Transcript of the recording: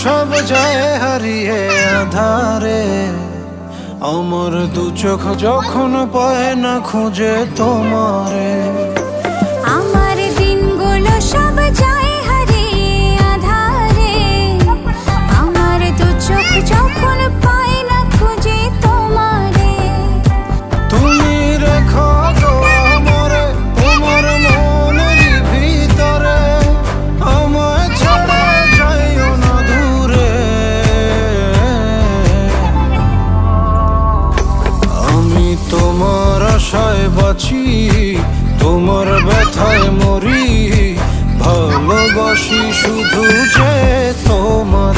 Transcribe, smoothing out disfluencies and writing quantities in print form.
সব যায় হারিয়ে আধারে, আমার দু চোখ যখন পায় না খুঁজে তোমারে। আমার দিনগুলো সব যায় হারিয়ে আধারে, আমার দু চোখ যখন পায় না খুঁজে তোমারে। তুমি রেখো গো আমরে তোমার মনের ভিতরে, আমায় ছেড়ে যাইও না দূরে। আমি তোমার আশায় বাঁচি, তোমার ব্যথায় মরি, ভালোবাসি শুধু যে তোমার।